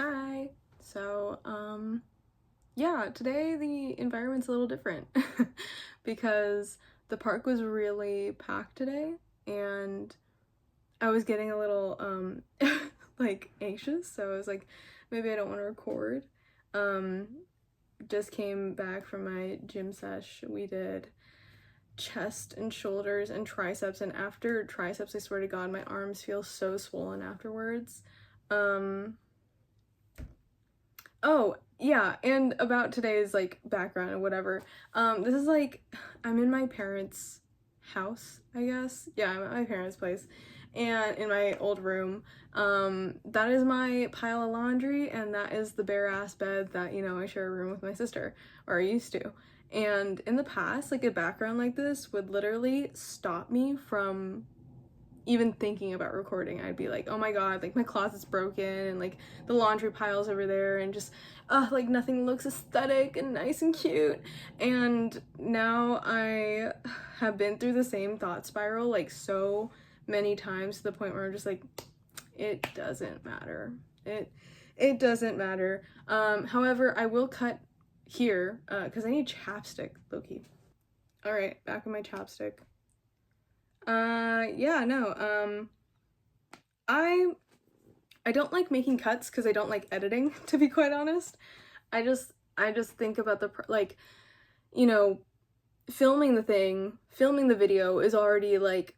Hi. Yeah, today the environment's a little different because the park was really packed today and I was getting a little like anxious, so I was like maybe I don't want to record. Um just came back from my gym sesh. We did chest and shoulders and triceps, and after triceps, I swear to God, my arms feel so swollen afterwards. Um Oh, yeah, and about today's like background or whatever. This is like I'm in my parents' house, I guess. Yeah, I'm at my parents' place. And in my old room, that is my pile of laundry, and that is the bare ass bed that, I share a room with my sister, or I used to. And in the past, like a background like this would literally stop me from even thinking about recording. I'd be like, oh my god, like my closet's broken and like the laundry pile's over there and just like nothing looks aesthetic and nice and cute. And now I have been through the same thought spiral like so many times to the point where I'm just like, it doesn't matter. It doesn't matter. However, I will cut here because I need chapstick, Loki. All right, back with my chapstick. Yeah, no, I I don't like making cuts because I don't like editing, to be quite honest. I just think about like, you know, filming the video is already like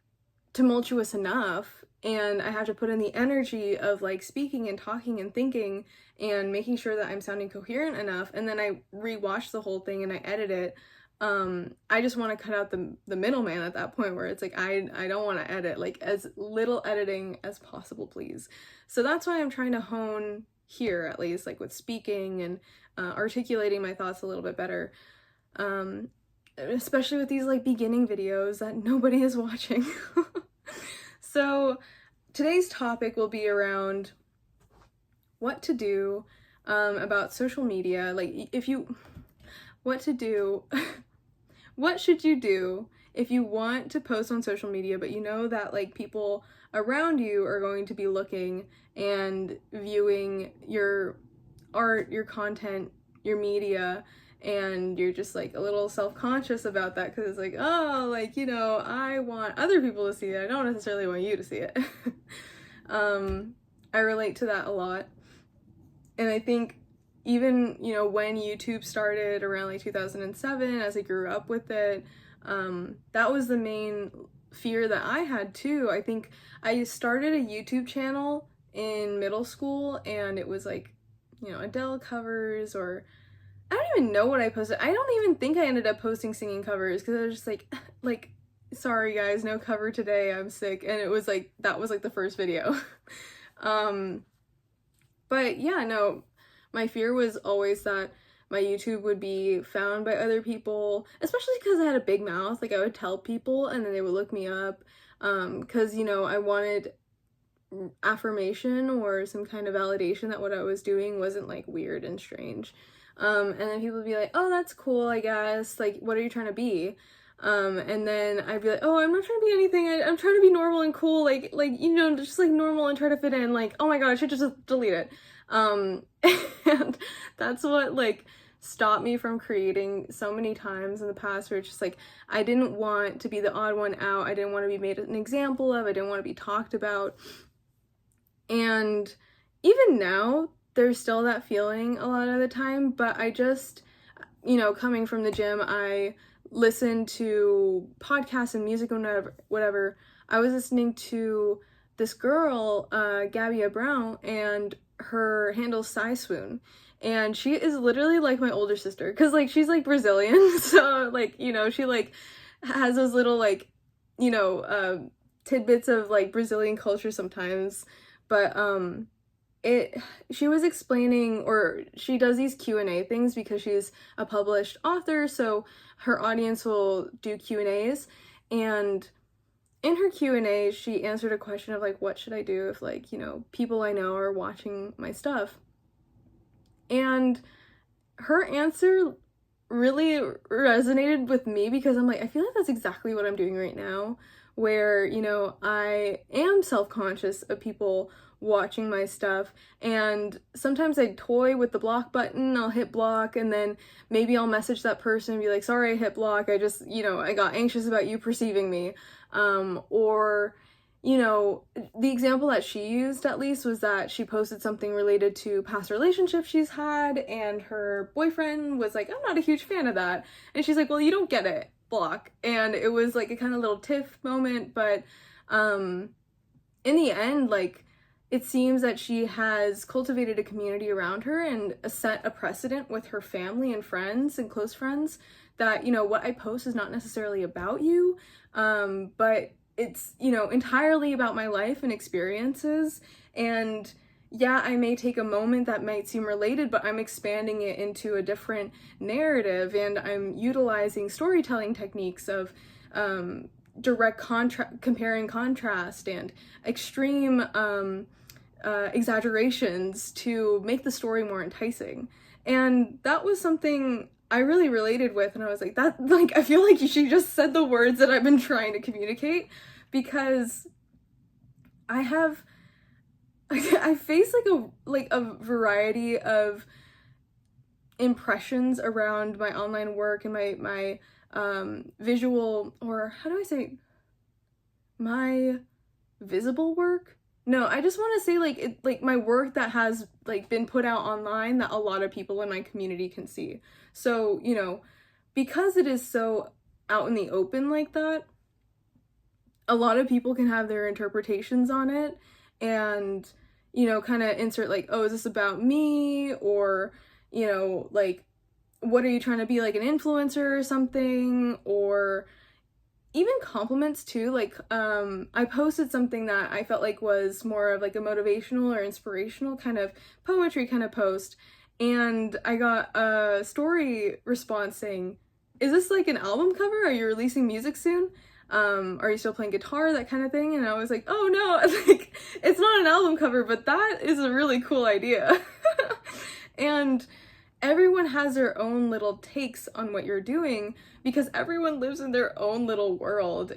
tumultuous enough, and I have to put in the energy of like speaking and talking and thinking and making sure that I'm sounding coherent enough, and then I rewatch the whole thing and I edit it. I just want to cut out the middleman at that point where it's like I don't want to edit, like as little editing as possible, please. So that's why I'm trying to hone here, at least like with speaking and articulating my thoughts a little bit better. Um, Especially with these like beginning videos that nobody is watching. So today's topic will be around what to do about social media. Like if you, what to do, what should you do if you want to post on social media, but you know that like people around you are going to be looking and viewing your art, your content, your media, and you're just like a little self-conscious about that because it's like, oh, like, I want other people to see it. I don't necessarily want you to see it. I relate to that a lot. And I think even, when YouTube started around like 2007, as I grew up with it, that was the main fear that I had too. I think I started a YouTube channel in middle school, and it was like, Adele covers, or I don't even know what I posted. I don't even think I ended up posting singing covers because I was just like, like, sorry guys, no cover today, I'm sick. And it was like, that was like the first video. um, but yeah, no, my fear was always that my YouTube would be found by other people, especially because I had a big mouth. Like I would tell people and then they would look me up because, I wanted affirmation or some kind of validation that what I was doing wasn't like weird and strange. And then people would be like, oh, that's cool, I guess. Like, what are you trying to be? And then I'd be like, oh, I'm not trying to be anything. I'm trying to be normal and cool, like, just like normal and try to fit in. Like, oh my god, I should just delete it. And that's what like stopped me from creating so many times in the past where it's just like, I didn't want to be the odd one out. I didn't want to be made an example of. I didn't want to be talked about. And even now, there's still that feeling a lot of the time, but I just, coming from the gym, I listen to podcasts and music and whatever. I was listening to this girl, Gabia Brown, and her handle's Sai Swoon. And she is literally like my older sister, because like she's like Brazilian, so like, she like has those little like, tidbits of like Brazilian culture sometimes. But she was explaining, or she does these Q&A things because she's a published author, so her audience will do Q&As, and in her Q&A she answered a question of like, what should I do if like, people I know are watching my stuff? And her answer really resonated with me because I'm like, I feel like that's exactly what I'm doing right now, where, I am self-conscious of people watching my stuff, and sometimes I toy with the block button. I'll hit block, and then maybe I'll message that person and be like, sorry, I hit block, I just, I got anxious about you perceiving me. Or the example that she used, at least, was that she posted something related to past relationships she's had, and her boyfriend was like, I'm not a huge fan of that. And she's like, well, you don't get it, block. And it was like a kind of little tiff moment, but in the end, like, it seems that she has cultivated a community around her and set a precedent with her family and friends and close friends that, what I post is not necessarily about you, but it's, entirely about my life and experiences. And yeah, I may take a moment that might seem related, but I'm expanding it into a different narrative, and I'm utilizing storytelling techniques of direct compare and contrast and extreme exaggerations to make the story more enticing. And that was something I really related with, and I was like, I feel like she just said the words that I've been trying to communicate, because I face like a variety of impressions around my online work and my visual, or how do I say, my visible work? No, I just want to say like my work that has like been put out online that a lot of people in my community can see. So, because it is so out in the open like that, a lot of people can have their interpretations on it and, kind of insert like, oh, is this about me? Or, like, what are you trying to be, like an influencer or something? Or even compliments too. Like, I posted something that I felt like was more of like a motivational or inspirational kind of poetry kind of post, and I got a story response saying, is this like an album cover? Are you releasing music soon? Are you still playing guitar? That kind of thing. And I was like, oh no, like, it's not an album cover, but that is a really cool idea. And everyone has their own little takes on what you're doing, because everyone lives in their own little world.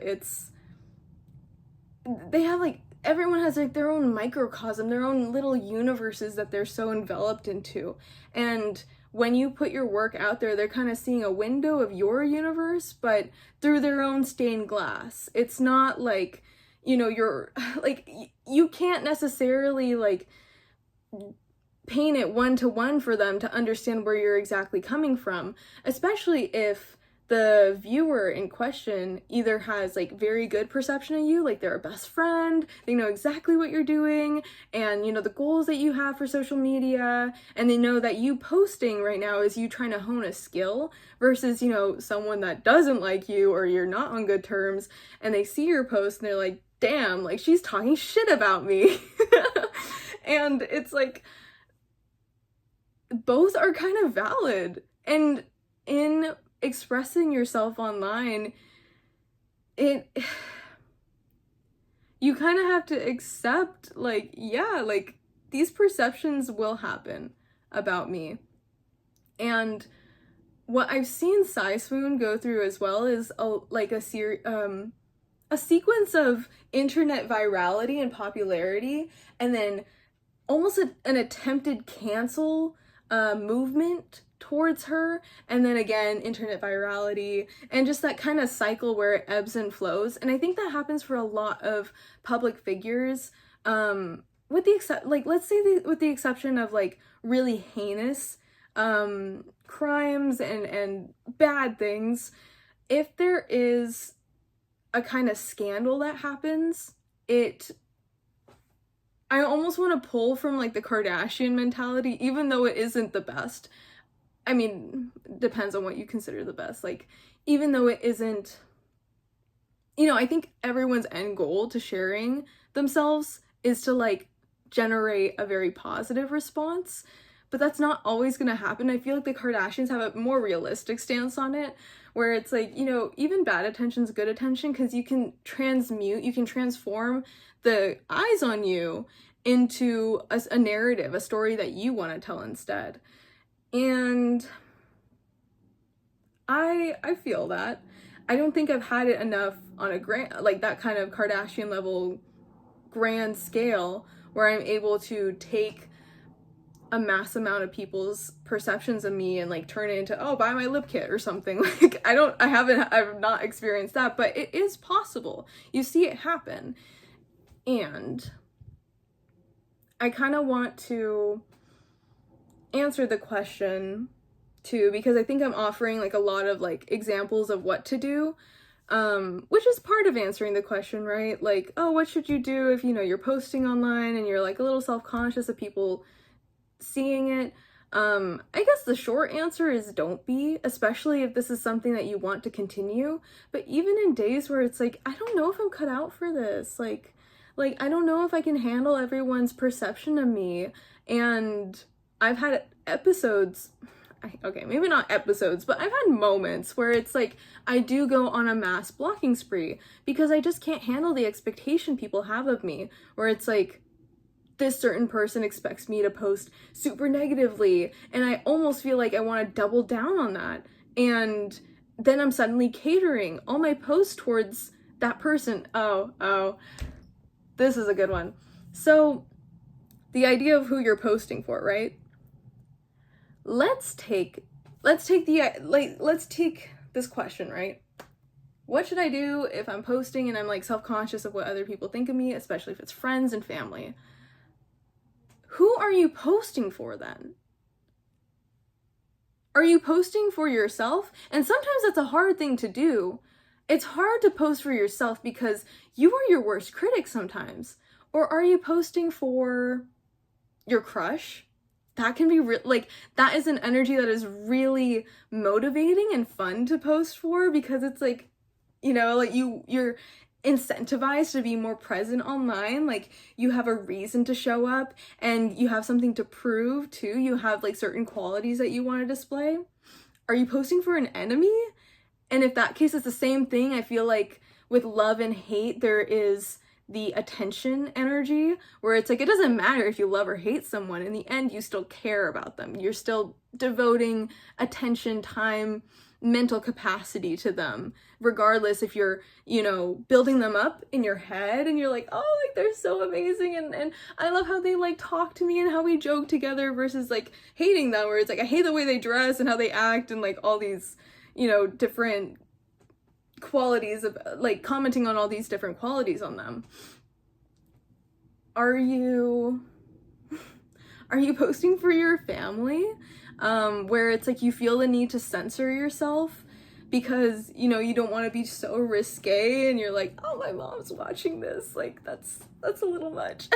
Everyone has like their own microcosm, their own little universes that they're so enveloped into. And when you put your work out there, they're kind of seeing a window of your universe, but through their own stained glass. It's not like, you're like, you can't necessarily like paint it one-to-one for them to understand where you're exactly coming from, especially if the viewer in question either has like very good perception of you, like they're a best friend, they know exactly what you're doing, and the goals that you have for social media, and they know that you posting right now is you trying to hone a skill, versus someone that doesn't like you or you're not on good terms, and they see your post and they're like, damn, like she's talking shit about me. And it's like, both are kind of valid. And in expressing yourself online, you kind of have to accept, like, yeah, like, these perceptions will happen about me. And what I've seen SciSwoon go through as well is a sequence of internet virality and popularity, and then almost an attempted cancel movement towards her, and then again let's say with the exception of like really heinous crimes and bad things. If there is a kind of scandal that happens, I almost want to pull from like the Kardashian mentality, even though it isn't the best. I mean, depends on what you consider the best. Like, even though it isn't, I think everyone's end goal to sharing themselves is to like generate a very positive response, but that's not always going to happen. I feel like the Kardashians have a more realistic stance on it, where it's like, even bad attention's good attention, because you can transform the eyes on you into a narrative, a story that you want to tell instead. And I feel that. I don't think I've had it enough on a grand, like that kind of Kardashian level grand scale, where I'm able to take a mass amount of people's perceptions of me and like turn it into, oh, buy my lip kit or something. Like I've not experienced that, but it is possible. You see it happen. And I kind of want to answer the question too, because I think I'm offering like a lot of like examples of what to do, which is part of answering the question, right? Like, oh, what should you do if, you know, you're posting online and you're like a little self-conscious of people seeing it? I guess the short answer is don't be, especially if this is something that you want to continue. But even in days where it's like, I don't know if I'm cut out for this, like I don't know if I can handle everyone's perception of me. And I've had episodes, okay, maybe not episodes, but I've had moments where it's like I do go on a mass blocking spree because I just can't handle the expectation people have of me, where it's like, this certain person expects me to post super negatively, and I almost feel like I want to double down on that. And then I'm suddenly catering all my posts towards that person. Oh, this is a good one. So the idea of who you're posting for, right? Let's take this question, right? What should I do if I'm posting and I'm like self-conscious of what other people think of me, especially if it's friends and family? Who are you posting for then? Are you posting for yourself? And sometimes that's a hard thing to do. It's hard to post for yourself because you are your worst critic sometimes. Or are you posting for your crush? That can be that is an energy that is really motivating and fun to post for, because it's like, you know, like you're incentivized to be more present online. Like you have a reason to show up and you have something to prove too. You have like certain qualities that you want to display. Are you posting for an enemy? And if that case is the same thing, I feel like with love and hate, there is the attention energy where it's like, it doesn't matter if you love or hate someone. In the end, you still care about them. You're still devoting attention, time, mental capacity to them, regardless if you're, you know, building them up in your head and you're like, oh, like they're so amazing and I love how they like talk to me and how we joke together, versus like hating them where it's like, I hate the way they dress and how they act and like all these, you know, different qualities of like commenting on all these different qualities on them. Are you posting for your family? Where it's like you feel the need to censor yourself because, you know, you don't want to be so risque and you're like, oh, my mom's watching this, like that's a little much.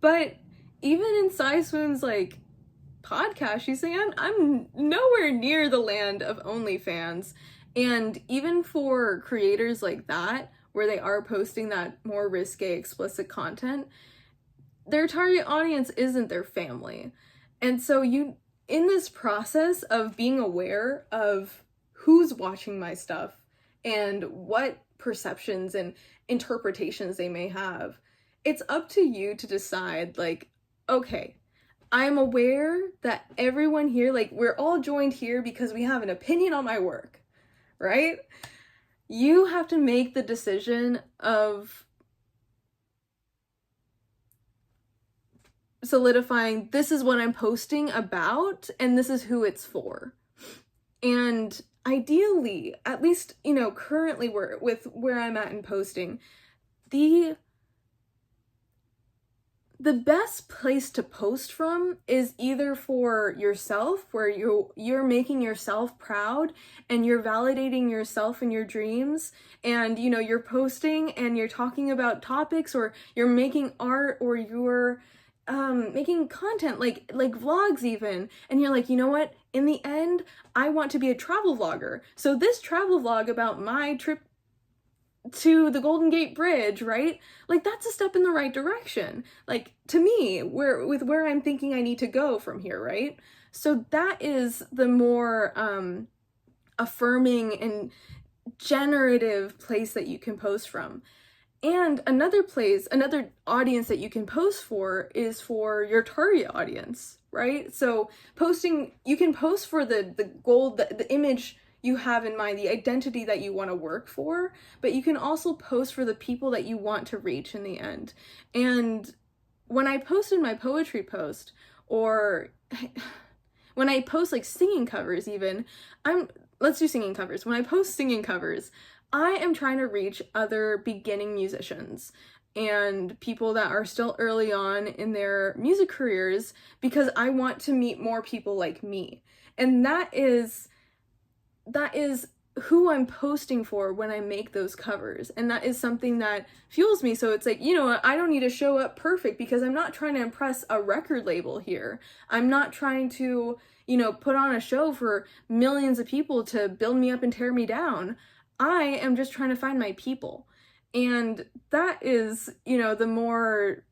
But even in Sai Swoon's like podcast, she's saying I'm nowhere near the land of OnlyFans. And even for creators like that, where they are posting that more risque, explicit content, their target audience isn't their family. And so you, in this process of being aware of who's watching my stuff and what perceptions and interpretations they may have, it's up to you to decide, like, okay, I'm aware that everyone here, like, we're all joined here because we have an opinion on my work, right? You have to make the decision of solidifying, this is what I'm posting about and this is who it's for. And ideally, at least, you know, currently where I'm at in posting, the best place to post from is either for yourself, where you're making yourself proud and you're validating yourself and your dreams, and, you know, you're posting and you're talking about topics, or you're making art, or you're making content like vlogs even, and you're like, you know what, in the end I want to be a travel vlogger, so this travel vlog about my trip to the Golden Gate Bridge, right? Like, that's a step in the right direction, like, to me, where I'm thinking I need to go from here, right? So that is the more affirming and generative place that you can post from. And another audience that you can post for is for your target audience, right? So you can post for the goal, the image you have in mind, the identity that you want to work for, but you can also post for the people that you want to reach in the end. And when I posted my poetry post, or when I post like singing covers even, let's do singing covers. When I post singing covers, I am trying to reach other beginning musicians and people that are still early on in their music careers, because I want to meet more people like me. And that is who I'm posting for when I make those covers. And that is something that fuels me. So it's like, you know, I don't need to show up perfect, because I'm not trying to impress a record label here. I'm not trying to, you know, put on a show for millions of people to build me up and tear me down. I am just trying to find my people. And that is, you know, the more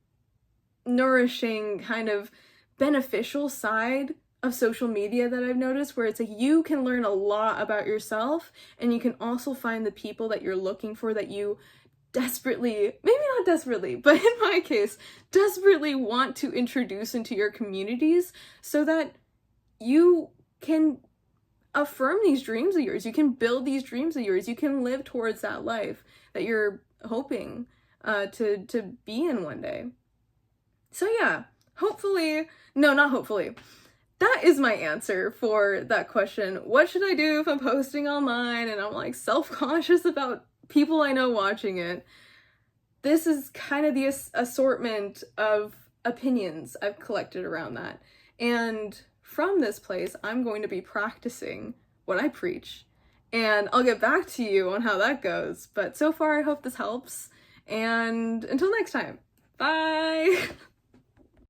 nourishing, kind of beneficial side of social media that I've noticed, where it's like you can learn a lot about yourself, and you can also find the people that you're looking for, that you desperately, maybe not desperately, but in my case, desperately want to introduce into your communities, so that you can affirm these dreams of yours. You can build these dreams of yours. You can live towards that life that you're hoping to be in one day. So yeah, not hopefully. That is my answer for that question. What should I do if I'm posting online and I'm like self-conscious about people I know watching it? This is kind of the assortment of opinions I've collected around that. And from this place, I'm going to be practicing what I preach. And I'll get back to you on how that goes. But so far, I hope this helps. And until next time, bye!